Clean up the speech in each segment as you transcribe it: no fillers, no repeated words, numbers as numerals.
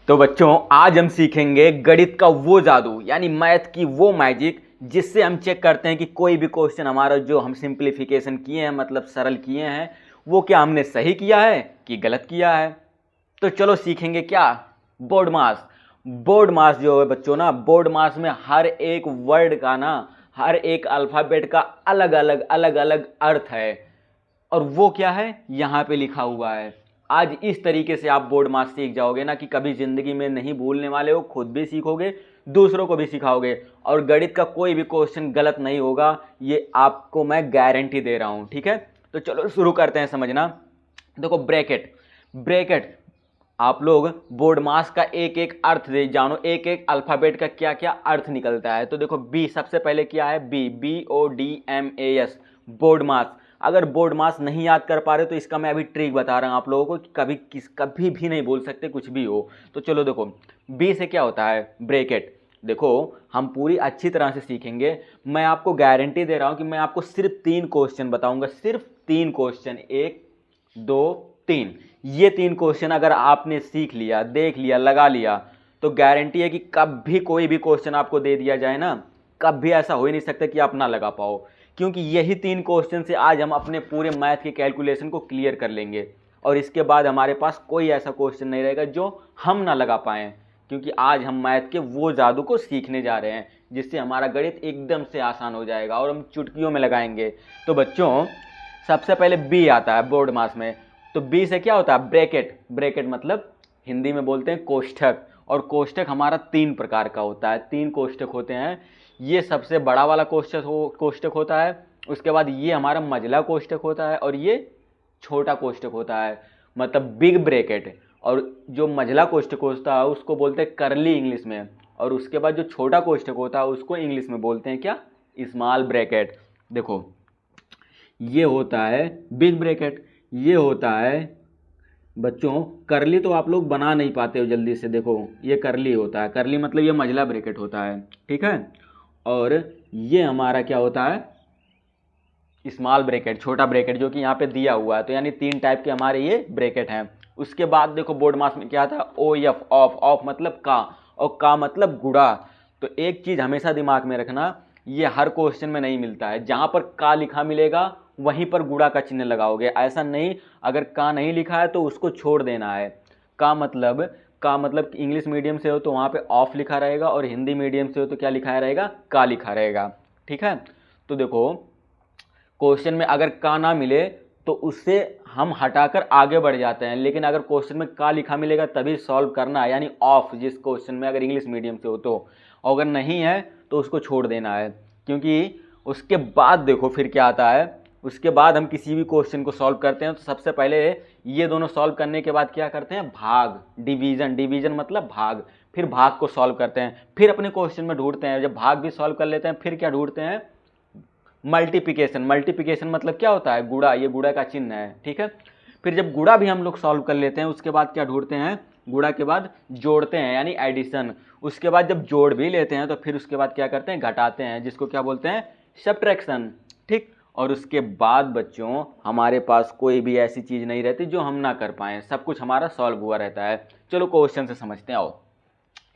तो बच्चों आज हम सीखेंगे गणित का वो जादू यानी मैथ की वो मैजिक जिससे हम चेक करते हैं कि कोई भी क्वेश्चन हमारा जो हम सिंप्लीफिकेशन किए हैं मतलब सरल किए हैं वो क्या हमने सही किया है कि गलत किया है। तो चलो सीखेंगे क्या, बोर्ड मास। बोर्ड मास जो है बच्चों ना, बोर्ड मास में हर एक वर्ड का ना, हर एक अल्फ़ाबेट का अलग अलग अर्थ है और वो क्या है यहाँ पे लिखा हुआ है। आज इस तरीके से आप बोर्ड मास सीख जाओगे ना कि कभी ज़िंदगी में नहीं भूलने वाले हो, खुद भी सीखोगे दूसरों को भी सिखाओगे और गणित का कोई भी क्वेश्चन गलत नहीं होगा, ये आपको मैं गारंटी दे रहा हूँ। ठीक है, तो चलो शुरू करते हैं समझना। देखो ब्रैकेट, ब्रैकेट आप लोग बोर्ड मास का एक एक अर्थ दे जानो, एक एक अल्फ़ाबेट का क्या क्या अर्थ निकलता है। तो देखो बी सबसे पहले क्या है, बी, BODMAS, बोर्ड मास। अगर बोर्ड मास नहीं याद कर पा रहे तो इसका मैं अभी ट्रिक बता रहा हूँ आप लोगों को कि कभी भी नहीं बोल सकते कुछ भी हो। तो चलो देखो बी से क्या होता है, ब्रैकेट। देखो हम पूरी अच्छी तरह से सीखेंगे, मैं आपको गारंटी दे रहा हूँ कि मैं आपको सिर्फ 3 क्वेश्चन बताऊंगा, सिर्फ 3 क्वेश्चन, 1 2 3। ये 3 क्वेश्चन अगर आपने सीख लिया, देख लिया, लगा लिया तो गारंटी है कि कभी कोई भी क्वेश्चन आपको दे दिया जाए ना, कभी ऐसा हो ही नहीं सकता कि आप ना लगा पाओ, क्योंकि यही 3 क्वेश्चन से आज हम अपने पूरे मैथ के कैलकुलेशन को क्लियर कर लेंगे और इसके बाद हमारे पास कोई ऐसा क्वेश्चन नहीं रहेगा जो हम ना लगा पाएँ, क्योंकि आज हम मैथ के वो जादू को सीखने जा रहे हैं जिससे हमारा गणित एकदम से आसान हो जाएगा और हम चुटकियों में लगाएंगे। तो बच्चों सबसे पहले बी आता है बोर्ड मास में। तो बी से क्या होता है, ब्रैकेट। ब्रैकेट मतलब हिंदी में बोलते हैं कोष्ठक, और कोष्ठक हमारा 3 प्रकार का होता है, 3 कोष्ठक होते हैं। ये सबसे बड़ा वाला कोष्ठक होता है, उसके बाद ये हमारा मझला कोष्ठक होता है और ये छोटा कोष्ठक होता है मतलब बिग ब्रैकेट। और जो मझला कोष्ठक होता है उसको बोलते हैं करली इंग्लिश में, और उसके बाद जो छोटा कोष्ठक होता है उसको इंग्लिश में बोलते हैं क्या, स्मॉल ब्रैकेट। देखो ये होता है बिग ब्रैकेट, ये होता है बच्चों करली। तो आप लोग बना नहीं पाते हो जल्दी से, देखो ये करली होता है, करली मतलब ये मझला ब्रैकेट होता है, ठीक है। और ये हमारा क्या होता है, स्मॉल ब्रैकेट, छोटा ब्रैकेट, जो कि यहाँ पे दिया हुआ है। तो यानी 3 टाइप के हमारे ये ब्रैकेट हैं। उसके बाद देखो बोर्ड मास में क्या था, OF, ऑफ, ऑफ मतलब का, और का मतलब गुणा। तो एक चीज़ हमेशा दिमाग में रखना, ये हर क्वेश्चन में नहीं मिलता है, जहाँ पर का लिखा मिलेगा वहीं पर गुणा का चिन्ह लगाओगे, ऐसा नहीं अगर का नहीं लिखा है तो उसको छोड़ देना है। का मतलब इंग्लिश मीडियम से हो तो वहाँ पे ऑफ लिखा रहेगा और हिंदी मीडियम से हो तो क्या लिखा रहेगा, का लिखा रहेगा, ठीक है। तो देखो क्वेश्चन में अगर का ना मिले तो उससे हम हटाकर आगे बढ़ जाते हैं, लेकिन अगर क्वेश्चन में का लिखा मिलेगा तभी सॉल्व करना है, यानी ऑफ जिस क्वेश्चन में अगर इंग्लिश मीडियम से हो तो, और अगर नहीं है तो उसको छोड़ देना है। क्योंकि उसके बाद देखो फिर क्या आता है, उसके बाद हम किसी भी क्वेश्चन को सॉल्व करते हैं तो सबसे पहले ये दोनों सॉल्व करने के बाद क्या करते हैं, भाग, डिवीजन, डिवीजन मतलब भाग, फिर भाग को सॉल्व करते हैं, फिर अपने क्वेश्चन में ढूंढते हैं, जब भाग भी सॉल्व कर लेते हैं फिर क्या ढूंढते हैं, मल्टीप्लिकेशन। मल्टीप्लिकेशन मतलब क्या होता है, गुणा, ये गुणा का चिन्ह है, ठीक है। फिर जब गुणा भी हम लोग सॉल्व कर लेते हैं उसके बाद क्या ढूंढते हैं, गुणा के बाद जोड़ते हैं यानी एडिशन। उसके बाद जब जोड़ भी लेते हैं तो फिर उसके बाद क्या करते हैं, घटाते हैं, जिसको क्या बोलते हैं, सब्ट्रैक्शन, ठीक। और उसके बाद बच्चों हमारे पास कोई भी ऐसी चीज़ नहीं रहती जो हम ना कर पाएँ, सब कुछ हमारा सॉल्व हुआ रहता है। चलो क्वेश्चन से समझते हैं। आओ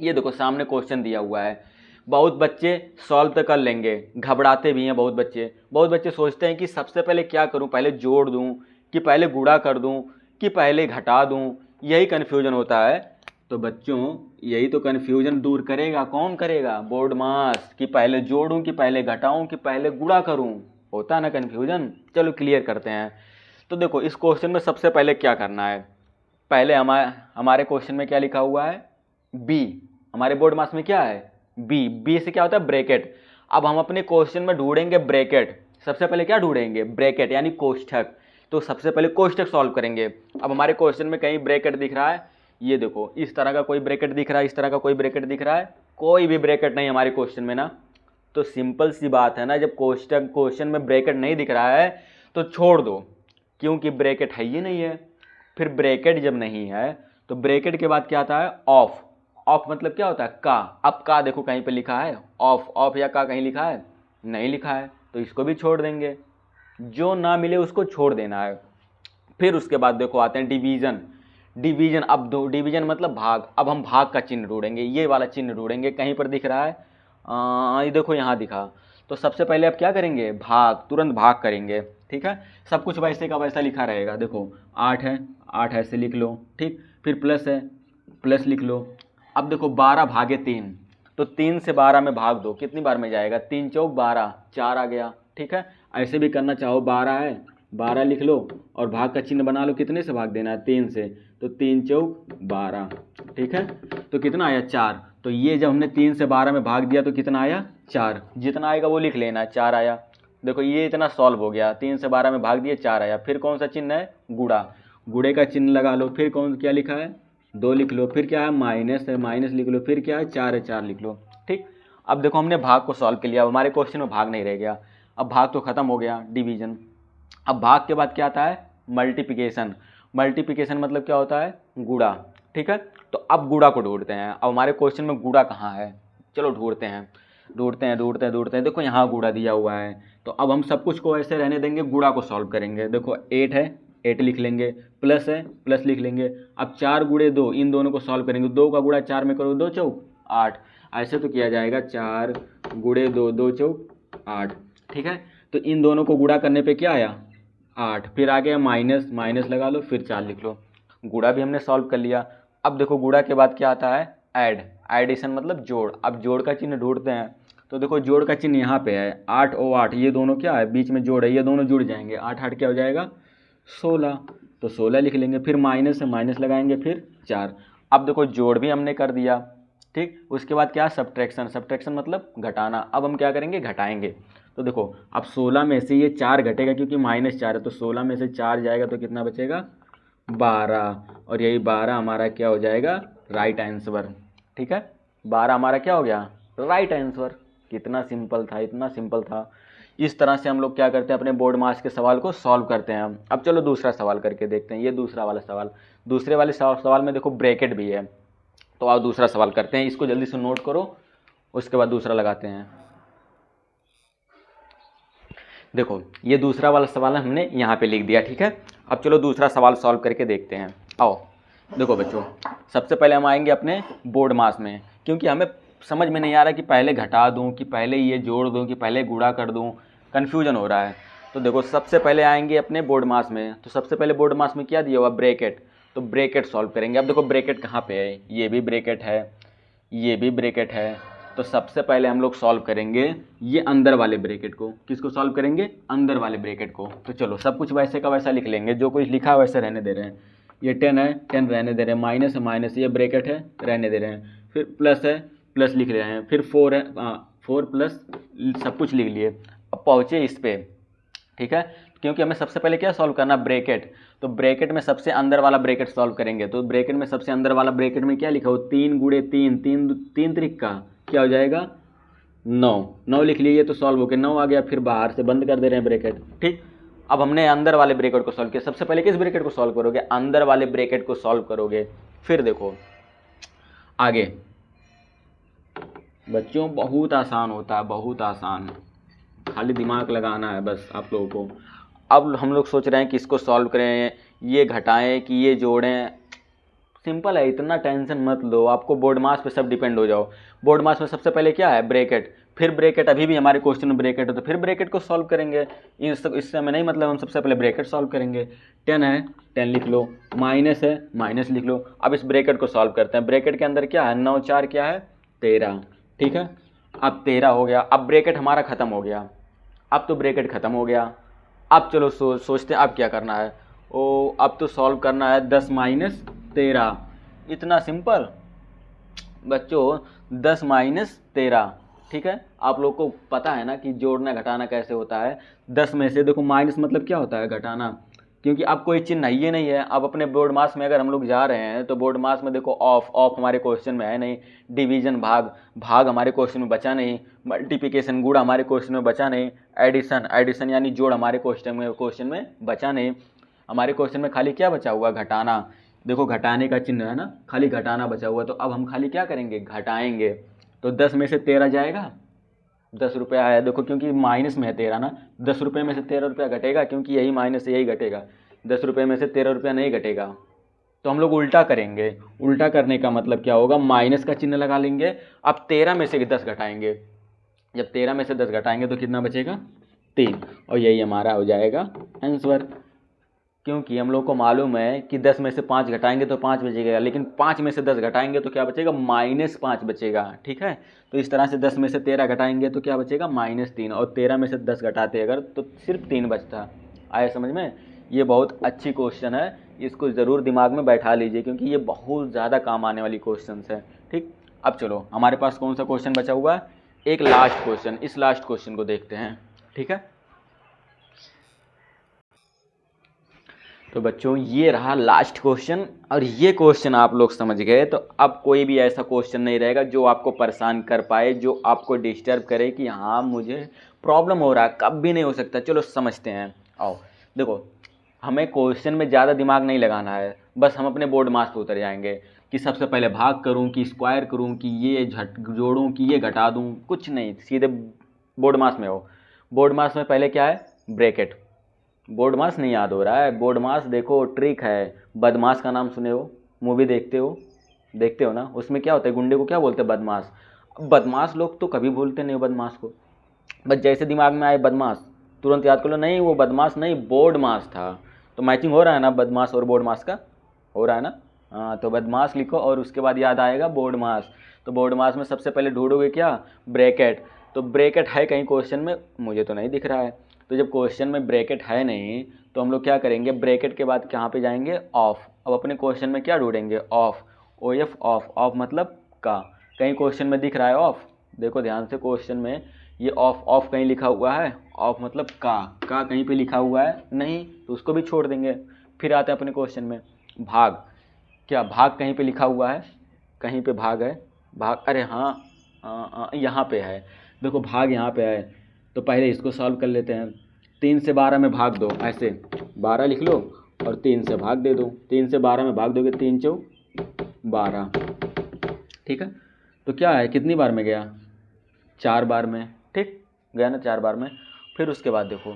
ये देखो सामने क्वेश्चन दिया हुआ है, बहुत बच्चे सॉल्व तो कर लेंगे, घबराते भी हैं बहुत बच्चे सोचते हैं कि सबसे पहले क्या करूं, पहले जोड़ दूं कि पहले गुणा कर दूं कि पहले घटा दूं, यही कन्फ्यूजन होता है। तो बच्चों यही तो कन्फ्यूजन दूर करेगा, कौन करेगा, बोर्ड मास, कि पहले जोड़ूं कि पहले घटाऊं कि पहले गुणा करूं, होता है ना कन्फ्यूजन। चलो क्लियर करते हैं। तो देखो इस क्वेश्चन में सबसे पहले क्या करना है, पहले हमारे क्वेश्चन में क्या लिखा हुआ है, बी, हमारे बोर्ड मास में क्या है, बी। बी से क्या होता है, ब्रैकेट। अब हम अपने क्वेश्चन में ढूंढेंगे ब्रैकेट, सबसे पहले क्या ढूंढेंगे, ब्रैकेट यानी कोष्ठक। तो सबसे पहले कोष्ठक सॉल्व करेंगे। अब हमारे क्वेश्चन में कहीं ब्रैकेट दिख रहा है, ये देखो इस तरह का कोई ब्रैकेट दिख रहा है, इस तरह का कोई ब्रैकेट दिख रहा है, कोई भी ब्रैकेट नहीं हमारे क्वेश्चन में ना। तो सिंपल सी बात है ना, जब क्वेश्चन में ब्रैकेट नहीं दिख रहा है तो छोड़ दो, क्योंकि ब्रैकेट है ही नहीं है। फिर ब्रैकेट जब नहीं है तो ब्रैकेट के बाद क्या आता है, ऑफ। ऑफ मतलब क्या होता है, का। अब का देखो कहीं पे लिखा है ऑफ, ऑफ या का कहीं लिखा है, नहीं लिखा है, तो इसको भी छोड़ देंगे, जो ना मिले उसको छोड़ देना है। फिर उसके बाद देखो आते हैं डिवीजन। डिवीजन, अब दो डिवीजन मतलब भाग, अब हम भाग का चिन्ह ढूंढेंगे, ये वाला चिन्ह ढूंढेंगे, कहीं पर दिख रहा है, ये देखो यहाँ दिखा। तो सबसे पहले अब क्या करेंगे, भाग, तुरंत भाग करेंगे, ठीक है। सब कुछ वैसे का वैसा लिखा रहेगा, देखो 8 है, 8 ऐसे लिख लो, ठीक। फिर प्लस है, प्लस लिख लो। अब देखो 12 भागे 3, तो 3 से 12 में भाग दो, कितनी बार में जाएगा, 3 चौक 12, 4 आ गया, ठीक है। ऐसे भी करना चाहो, 12 है, 12 लिख लो और भाग का चिन्ह बना लो, कितने से भाग देना है, 3 से, तो 3 चौक 12, ठीक है। तो कितना आया, 4। तो ये जब हमने 3 से 12 में भाग दिया तो कितना आया, 4। जितना आएगा वो लिख लेना, 4 आया। देखो ये इतना सॉल्व हो गया, 3 से 12 में भाग दिए, 4 आया। फिर कौन सा चिन्ह है, गुणा, गुणे का चिन्ह लगा लो। फिर कौन क्या लिखा है, 2 लिख लो। फिर क्या है, माइनस है, माइनस लिख लो। फिर क्या है, 4 है, 4 लिख लो, ठीक। अब देखो हमने भाग को सॉल्व कर लिया, हमारे क्वेश्चन में भाग नहीं रह गया। अब भाग तो खत्म हो गया, डिवीजन। अब भाग के बाद क्या आता है, मल्टीप्लिकेशन। मल्टीप्लिकेशन मतलब क्या होता है, गुणा, ठीक है। तो अब गुणा को ढूंढते हैं। अब हमारे क्वेश्चन में गुणा कहाँ है, चलो ढूंढते हैं, ढूंढते हैं, ढूंढते हैं, ढूंढते हैं। देखो यहाँ गुणा दिया हुआ है, तो अब हम सब कुछ को ऐसे रहने देंगे, गुणा को सॉल्व करेंगे। देखो 8 है, 8 लिख लेंगे, प्लस है, प्लस लिख लेंगे। अब 4 गुणे 2, इन दोनों को सॉल्व करेंगे। 2 का गुणा 4 में करो, 2 चौक 8, ऐसे तो किया जाएगा, 4 गुणे 2, 2 चौक 8, ठीक है। तो इन दोनों को गुणा करने पे क्या आया, 8। फिर आ गया माइनस, माइनस लगा लो, फिर 4 लिख लो। गुणा भी हमने सॉल्व कर लिया। अब देखो गुणा के बाद क्या आता है, ऐड, एडिशन मतलब जोड़। अब जोड़ का चिन्ह ढूंढते हैं, तो देखो जोड़ का चिन्ह यहाँ पे है, 8 और 8, ये दोनों क्या है, बीच में जोड़ है, ये दोनों जुड़ जाएंगे, 8 8 क्या हो जाएगा, 16। तो 16 लिख लेंगे। फिर माइनस है, माइनस लगाएंगे, फिर 4। अब देखो जोड़ भी हमने कर दिया, ठीक। उसके बाद क्या, सब्ट्रैक्शन, सब्ट्रैक्शन मतलब घटाना। अब हम क्या करेंगे, घटाएंगे। तो देखो अब 16 में से ये 4 घटेगा, क्योंकि -4 है, तो 16 में से 4 जाएगा तो कितना बचेगा, 12। और यही 12 हमारा क्या हो जाएगा, राइट आंसर, ठीक है। 12 हमारा क्या हो गया, राइट आंसर। कितना सिंपल था, इतना सिंपल था। इस तरह से हम लोग क्या करते हैं, अपने बोर्ड मास के सवाल को सॉल्व करते हैं। अब चलो दूसरा सवाल करके देखते हैं, ये दूसरा वाला सवाल। दूसरे वाले सवाल में देखो ब्रैकेट भी है, तो आओ दूसरा सवाल करते हैं। इसको जल्दी से नोट करो, उसके बाद दूसरा लगाते हैं। देखो ये दूसरा वाला सवाल हमने यहाँ पे लिख दिया, ठीक है। अब चलो दूसरा सवाल सॉल्व करके देखते हैं। आओ देखो बच्चों, सबसे पहले हम आएंगे अपने बोर्ड मास में, क्योंकि हमें समझ में नहीं आ रहा कि पहले घटा दूं कि पहले ये जोड़ दूं कि पहले गुणा कर दूं, कन्फ्यूजन हो रहा है। तो देखो सबसे पहले आएंगे अपने बोर्ड मास में। तो सबसे पहले बोर्ड मास में क्या दिया हुआ, ब्रैकेट, तो ब्रैकेट सॉल्व करेंगे। अब देखो ब्रैकेट कहाँ पे है, ये भी ब्रैकेट है, ये भी ब्रैकेट है। तो सबसे पहले हम लोग सॉल्व करेंगे ये अंदर वाले ब्रैकेट को। किसको सॉल्व करेंगे, अंदर वाले ब्रैकेट को। तो चलो सब कुछ वैसे का वैसा लिख लेंगे, जो कुछ लिखा है वैसे रहने दे रहे हैं। ये 10 है, 10 रहने दे रहे हैं, माइनस है, माइनस, ये ब्रैकेट है, रहने दे रहे हैं। फिर प्लस है, प्लस लिख रहे हैं। फिर 4 है, 4 प्लस, सब कुछ लिख लिए। अब पहुँचे इस पे, ठीक है, क्योंकि हमें सबसे पहले क्या सॉल्व करना, ब्रैकेट। तो ब्रैकेट में सबसे अंदर वाला ब्रैकेट सॉल्व करेंगे। तो ब्रैकेट में सबसे अंदर वाला ब्रैकेट में क्या लिखा हो, 3 गुणे 3, 3 त्रिक का क्या हो जाएगा, 9, 9 लिख लिए, तो सॉल्व हो गया, 9 आ गया। फिर बाहर से बंद कर दे रहे हैं ब्रैकेट, ठीक। अब हमने अंदर वाले ब्रैकेट को सॉल्व किया। सबसे पहले किस ब्रैकेट को सॉल्व करोगे, अंदर वाले ब्रैकेट को सॉल्व करोगे। फिर देखो आगे बच्चों, बहुत आसान होता है, बहुत आसान, खाली दिमाग लगाना है बस आप लोगों को। अब हम लोग सोच रहे हैं कि इसको सॉल्व करें, ये घटाएं कि ये जोड़ें, सिंपल है, इतना टेंशन मत लो। आपको बोर्ड मास पे सब डिपेंड हो जाओ। बोर्ड मास में सबसे पहले क्या है, ब्रैकेट, फिर ब्रैकेट, अभी भी हमारे क्वेश्चन में ब्रैकेट है तो फिर ब्रैकेट को सॉल्व करेंगे। इससे हमें नहीं मतलब, हम सबसे पहले ब्रैकेट सॉल्व करेंगे। 10 है, 10 लिख लो, माइनस है, माइनस लिख लो। अब इस ब्रैकेट को सॉल्व करते हैं। ब्रैकेट के अंदर क्या है, 9 4 क्या है, 13, ठीक है। अब 13 हो गया। अब ब्रैकेट हमारा खत्म हो गया, अब तो ब्रैकेट खत्म हो गया। अब चलो सोचते हैं अब क्या करना है। अब तो सॉल्व करना है 10 माइनस 13, इतना सिंपल बच्चों, 10 माइनस 13, ठीक है। आप लोग को पता है ना कि जोड़ना घटाना कैसे होता है। 10 में से देखो माइनस मतलब क्या होता है, घटाना, क्योंकि अब कोई चिन्ह है ये नहीं है। अब अपने बोर्ड मास में अगर हम लोग जा रहे हैं तो बोर्ड मास में देखो ऑफ, ऑफ हमारे क्वेश्चन में है नहीं, डिवीजन भाग, भाग हमारे क्वेश्चन में बचा नहीं, मल्टीप्लिकेशन गुणा हमारे क्वेश्चन में बचा नहीं, एडिशन, एडिशन यानी जोड़ हमारे क्वेश्चन में बचा नहीं। हमारे क्वेश्चन में खाली क्या बचा हुआ, घटाना। देखो घटाने का चिन्ह है ना, खाली घटाना बचा हुआ। तो अब हम खाली क्या करेंगे, घटाएंगे। तो 10 में से 13 जाएगा, 10 रुपया आया। देखो क्योंकि माइनस में है 13 ना, 10 रुपये में से 13 रुपया घटेगा, क्योंकि यही माइनस से यही घटेगा। 10 रुपये में से 13 रुपया नहीं घटेगा, तो हम लोग उल्टा करेंगे। उल्टा करने का मतलब क्या होगा, माइनस का चिन्ह लगा लेंगे। अब 13 में से 10 घटाएंगे, जब 13 में से 10 घटाएंगे तो कितना बचेगा, 3, और यही हमारा हो जाएगा आंसर। क्योंकि हम लोग को मालूम है कि 10 में से 5 घटाएंगे तो 5 बचेगा, लेकिन 5 में से 10 घटाएंगे तो क्या बचेगा, -5 बचेगा। ठीक है, तो इस तरह से 10 में से 13 घटाएंगे तो क्या बचेगा, -3, और 13 में से 10 घटाते अगर तो सिर्फ 3 बचता। आया समझ में। ये बहुत अच्छी क्वेश्चन है, इसको ज़रूर दिमाग में बैठा लीजिए क्योंकि ये बहुत ज़्यादा काम आने वाली क्वेश्चन है। ठीक, अब चलो हमारे पास कौन सा क्वेश्चन बचा हुआ है, एक लास्ट क्वेश्चन, इस लास्ट क्वेश्चन को देखते हैं। ठीक है, तो बच्चों ये रहा लास्ट क्वेश्चन, और ये क्वेश्चन आप लोग समझ गए तो अब कोई भी ऐसा क्वेश्चन नहीं रहेगा जो आपको परेशान कर पाए, जो आपको डिस्टर्ब करे कि हाँ मुझे प्रॉब्लम हो रहा है, कब भी नहीं हो सकता। चलो समझते हैं। आओ देखो, हमें क्वेश्चन में ज़्यादा दिमाग नहीं लगाना है, बस हम अपने बोर्ड मास पे उतर जाएंगे कि सबसे पहले भाग करूँ कि स्क्वायर करूँ कि ये जोड़ूँ कि ये घटा दूँ, कुछ नहीं, सीधे बोर्ड मास में हो। बोर्ड मास में पहले क्या है, ब्रैकेट। बोर्ड मास नहीं याद हो रहा है, बोर्ड मास देखो ट्रिक है। बदमाश का नाम सुने हो, मूवी देखते हो, देखते हो ना, उसमें क्या होता है, गुंडे को क्या बोलते हैं, बदमाश। अब बदमाश लोग तो कभी भूलते नहीं हो बदमाश को, बस जैसे दिमाग में आए बदमाश तुरंत याद कर लो, नहीं वो बदमाश नहीं बोर्ड मास था। तो मैचिंग हो रहा है ना बदमाश और बोर्ड मास का, हो रहा है ना। हाँ, तो बदमाश लिखो और उसके बाद याद आएगा बोर्ड मास। तो बोर्ड मास में सबसे पहले ढूंढोगे क्या, ब्रैकेट। तो ब्रैकेट है कहीं क्वेश्चन में, मुझे तो नहीं दिख रहा है। तो जब क्वेश्चन में ब्रैकेट है नहीं तो हम लोग क्या करेंगे, ब्रैकेट के बाद कहाँ पे जाएंगे, ऑफ। अब अपने क्वेश्चन में क्या ढूंढेंगे, of, O F, of. Of मतलब का, कहीं क्वेश्चन में दिख रहा है ऑफ, देखो ध्यान से क्वेश्चन में, ये ऑफ ऑफ कहीं लिखा हुआ है, ऑफ मतलब का कहीं पे लिखा हुआ है नहीं, तो उसको भी छोड़ देंगे। फिर आते हैं अपने क्वेश्चन में, भाग। क्या भाग कहीं पे लिखा हुआ है, कहीं पे भाग है, भाग, अरे हाँ यहाँ पे है, देखो भाग यहाँ पे है। तो पहले इसको सॉल्व कर लेते हैं। 3 से 12 में भाग दो, ऐसे 12 लिख लो और 3 से भाग दे दो। 3 से 12 में भाग दोगे, 3 चौ 12। ठीक है, तो क्या है, कितनी बार में गया, 4 बार में। ठीक, गया ना 4 बार में। फिर उसके बाद देखो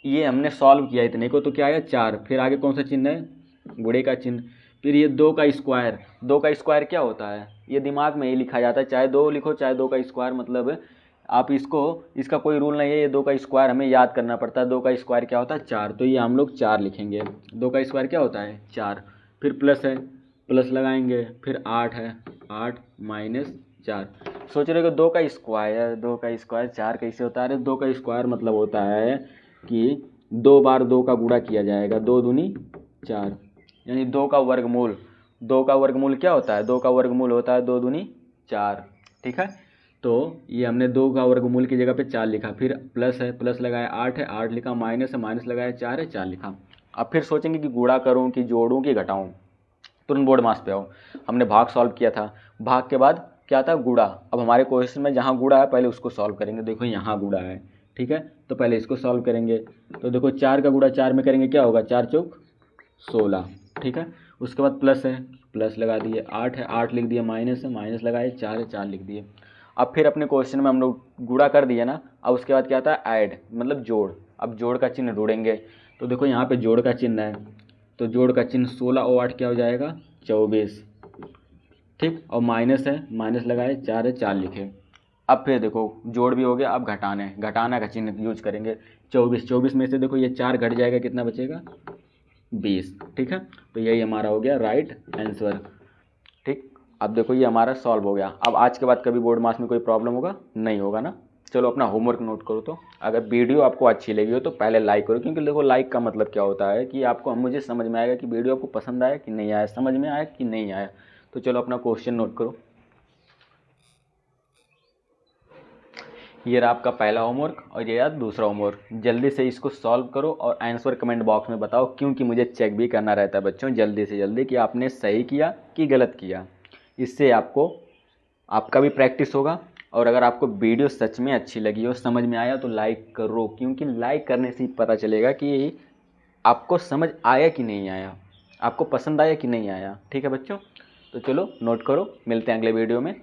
ये हमने सॉल्व किया इतने को, तो क्या आया 4। फिर आगे कौन सा चिन्ह है, गुणे का चिन्ह। फिर ये 2 का स्क्वायर। 2 का स्क्वायर क्या होता है, ये दिमाग में ही लिखा जाता है, चाहे 2 लिखो चाहे 2 का स्क्वायर, मतलब आप इसको, इसका कोई रूल नहीं है, ये 2 का स्क्वायर हमें याद करना पड़ता है। 2 का स्क्वायर क्या होता है, 4, तो ये हम लोग 4 लिखेंगे। 2 का स्क्वायर क्या होता है, 4। फिर प्लस है, प्लस लगाएंगे। फिर 8 है, 8 माइनस 4। सोच रहे हो कि 2 का स्क्वायर, 2 का स्क्वायर 4 कैसे होता है, अरे 2 का स्क्वायर मतलब होता है कि 2 बार 2 का गुणा किया जाएगा, 2 दूनी 4, यानी 2 का वर्गमूल। 2 का वर्गमूल क्या होता है, 2 का वर्गमूल होता है 2 दूनी 4। ठीक है, तो ये हमने 2 का वर्गमूल की जगह पे 4 लिखा। फिर प्लस है, प्लस लगाया, 8 है, 8 लिखा। माइनस है, माइनस लगाया, 4 है, 4 लिखा। अब फिर सोचेंगे कि गुणा करूँ कि जोड़ूँ कि घटाऊँ, तुरंत बोर्ड मास पे आओ। हमने भाग सॉल्व किया था, भाग के बाद क्या था, गुणा। अब हमारे क्वेश्चन में जहाँ गुणा है पहले उसको सॉल्व करेंगे। देखो यहाँ गुणा है, ठीक है, तो पहले इसको सॉल्व करेंगे। तो देखो 4 का गुणा 4 में करेंगे, क्या होगा, 4 चौक 16। ठीक है, उसके बाद प्लस है, प्लस लगा दिए। 8 है, 8 लिख दिए। माइनस है, माइनस लगाए। 4 है, 4 लिख दिए। अब फिर अपने क्वेश्चन में हम लोग गुणा कर दिए ना, अब उसके बाद क्या आता है, ऐड मतलब जोड़। अब जोड़ का चिन्ह ढूंढेंगे, तो देखो यहाँ पे जोड़ का चिन्ह है, तो जोड़ का चिन्ह 16 और 8 क्या हो जाएगा, 24। ठीक, और माइनस है, माइनस लगाए। 4 है, 4 लिखे। अब फिर देखो जोड़ भी हो गया, अब घटाना का चिन्ह यूज करेंगे। 24, 24 में से देखो ये 4 घट जाएगा, कितना बचेगा, 20। ठीक है, तो यही हमारा हो गया राइट आंसर। ठीक, अब देखो ये हमारा सॉल्व हो गया। अब आज के बाद कभी बोर्ड मास में कोई प्रॉब्लम होगा, नहीं होगा ना। चलो अपना होमवर्क नोट करो। तो अगर वीडियो आपको अच्छी लगी हो तो पहले लाइक करो, क्योंकि देखो लाइक का मतलब क्या होता है कि आपको, मुझे समझ में आएगा कि वीडियो आपको पसंद आया कि नहीं आया, समझ में आया कि नहीं आया। तो चलो अपना क्वेश्चन नोट करो। ये रहा आपका पहला होमवर्क और ये रहा दूसरा होमवर्क। जल्दी से इसको सॉल्व करो और आंसर कमेंट बॉक्स में बताओ, क्योंकि मुझे चेक भी करना रहता है बच्चों, जल्दी से जल्दी, कि आपने सही किया कि गलत किया। इससे आपको, आपका भी प्रैक्टिस होगा। और अगर आपको वीडियो सच में अच्छी लगी हो, समझ में आया, तो लाइक करो, क्योंकि लाइक करने से ही पता चलेगा कि आपको समझ आया कि नहीं आया, आपको पसंद आया कि नहीं आया। ठीक है बच्चों, तो चलो नोट करो, मिलते हैं अगले वीडियो में।